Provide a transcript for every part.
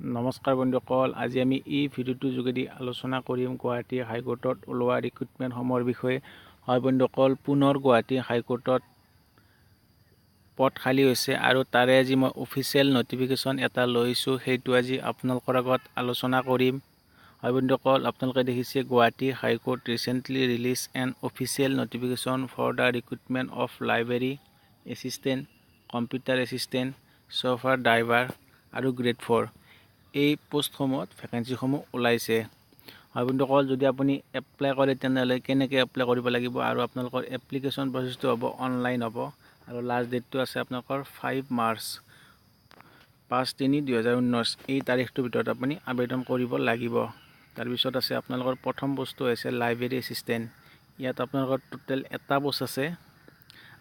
নমস্কাৰ বন্ধুসকল, আজি আমি এই ভিডিঅ'টোৰ যোগেদি আলোচনা কৰিম গুৱাহাটী হাইকোৰ্টত ওলোৱা ৰিক্ৰুটমেণ্টসমূহৰ বিষয়ে। হয় বন্ধুসকল, পুনৰ গুৱাহাটী হাইকোৰ্টত পদ খালী হৈছে আৰু তাৰে আজি মই অফিচিয়েল নটিফিকেশ্যন এটা লৈছোঁ, সেইটো আজি আপোনালোকৰ আগত আলোচনা কৰিম। হয় বন্ধুসকল, আপোনালোকে দেখিছে Guwahati high court recently release an official notification for the recruitment of library assistant, computer assistant, software driver আৰু গ্ৰেড 4 এই পোষ্টসমূহত ভেকেঞ্চিসমূহ ওলাইছে। হয় বন্ধুসকল, যদি আপুনি এপ্লাই কৰে তেনেহ'লে কেনেকৈ এপ্লাই কৰিব লাগিব আৰু আপোনালোকৰ এপ্লিকেশ্যন প্ৰচেছটো হ'ব অনলাইন হ'ব আৰু লাষ্ট ডেটটো আছে আপোনালোকৰ 5 মাৰ্চ 5/3/2019 এই তাৰিখটোৰ ভিতৰত আপুনি আবেদন কৰিব লাগিব। তাৰপিছত আছে আপোনালোকৰ প্ৰথম পোষ্টটো হৈছে লাইব্ৰেৰী এছিষ্টেণ্ট। ইয়াত আপোনালোকৰ টোটেল এটা পোষ্ট আছে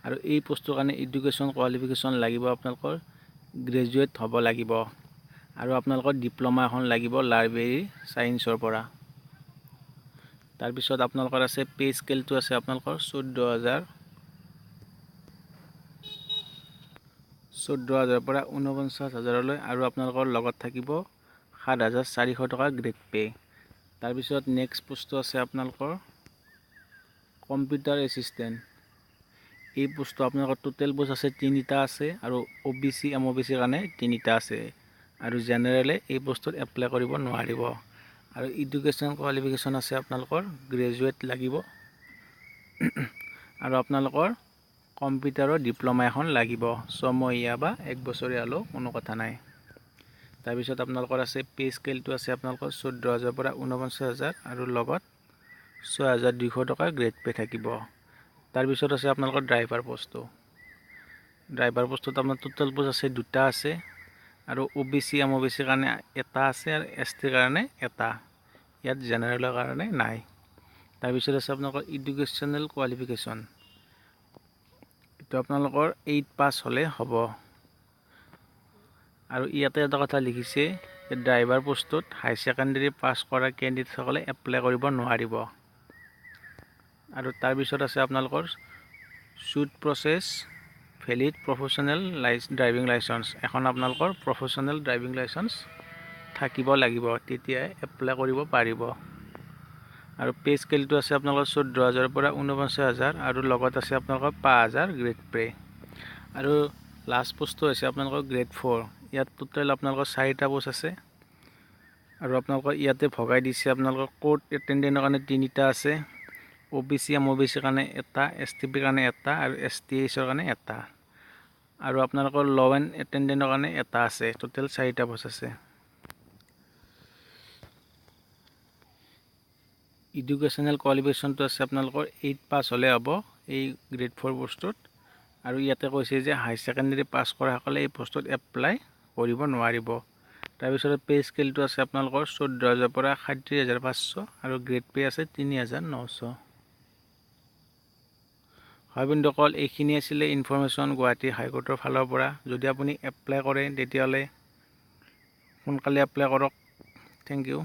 আৰু এই পোষ্টটোৰ কাৰণে এডুকেশ্যন কোৱালিফিকেশ্যন লাগিব, আপোনালোকৰ গ্ৰেজুৱেট হ'ব লাগিব আৰু আপোনালোকৰ ডিপ্ল'মা এখন লাগিব লাইব্ৰেৰী ছায়েন্সৰ পৰা। তাৰপিছত আপোনালোকৰ আছে পে স্কেলটো আছে আপোনালোকৰ 14,000 পৰা 49,000 আৰু আপোনালোকৰ লগত থাকিব 7,400 টকা গ্ৰেড পে। তাৰপিছত নেক্সট পোষ্টটো আছে আপোনালোকৰ কম্পিউটাৰ এছিষ্টেণ্ট। এই পোষ্টটো আপোনালোকৰ টোটেল পোষ্ট আছে 3টা আছে আৰু OBC MOBC কাৰণে 3টা আছে আৰু জেনেৰেলে এই পোষ্টত এপ্লাই কৰিব নোৱাৰিব। আৰু এডুকেশ্যন কোৱালিফিকেশ্যন আছে আপোনালোকৰ গ্ৰেজুৱেট লাগিব আৰু আপোনালোকৰ কম্পিউটাৰৰ ডিপ্ল'মা এখন লাগিব, 6 মহীয়া বা 1 বছৰীয়া হ'লেও কোনো কথা নাই। তাৰপিছত আপোনালোকৰ আছে পে স্কেলটো আছে আপোনালোকৰ 14,000 পৰা 49,000 আৰু লগত 6,200 টকা গ্ৰেড পে থাকিব। তাৰপিছত আছে আপোনালোকৰ ড্ৰাইভাৰ পোষ্টটোত আপোনাৰ টোটেল পোষ্ট আছে 2টা আছে আৰু OBC MOBC কাৰণে এটা আছে আৰু ST কাৰণে এটা, ইয়াত জেনেৰেলৰ কাৰণে নাই। তাৰপিছত আছে আপোনালোকৰ এডুকেশ্যনেল কোৱালিফিকেশ্যন, এইটো আপোনালোকৰ 8 পাছ হ'লে হ'ব। আৰু ইয়াতে এটা কথা লিখিছে যে ড্ৰাইভাৰ পোষ্টটোত হাই ছেকেণ্ডেৰী পাছ কৰা কেণ্ডিডেটসকলে এপ্লাই কৰিব নোৱাৰিব। আৰু তাৰপিছত আছে আপোনালোকৰ shoot process valid professional driving licence, এখন আপোনালোকৰ প্ৰফেশ্যনেল ড্ৰাইভিং লাইচেন্স থাকিব লাগিব, তেতিয়াই এপ্লাই কৰিব পাৰিব। আৰু পে স্কেলটো আছে আপোনালোকৰ 14,000 পৰা 49,000 আৰু লগত আছে আপোনালোকৰ 5,000 গ্ৰেড পে। আৰু লাষ্ট পোষ্টটো হৈছে আপোনালোকৰ গ্ৰেড 4। ইয়াত টোটেল আপোনালোকৰ 4টা পোষ্ট আছে আৰু আপোনালোকৰ ইয়াতে ভগাই দিছে আপোনালোকৰ কোৰ্ট এটেণ্ডেণ্টৰ কাৰণে 3টা আছে, OBC MOBC কাৰণে এটা, STP কাৰণে এটা আৰু STHৰ কাৰণে এটা আৰু আপোনালোকৰ ল' এণ্ড এটেণ্ডেণ্টৰ কাৰণে এটা আছে। টোটেল 4টা পোষ্ট আছে। এডুকেশ্যনেল কোৱালিফিকেশ্যনটো আছে আপোনালোকৰ 8 পাছ হ'লে হ'ব এই গ্ৰেড 4 পোষ্টটোত। আৰু ইয়াতে কৈছে যে হাই ছেকেণ্ডেৰী পাছ কৰাসকলে এই পোষ্টত এপ্লাই কৰিব নোৱাৰিব। তাৰপিছত পে স্কেলটো আছে আপোনালোকৰ 14,000 পৰা 37,500 আৰু গ্ৰেড পে আছে 3,900। হয় বন্ধুসকল, এইখিনি আছিলে ইনফৰ্মেশ্যন গুৱাহাটী হাইকোৰ্টৰ ফালৰ পৰা। যদি আপুনি এপ্লাই কৰে তেতিয়াহ'লে সোনকালে এপ্লাই কৰক। Thank U.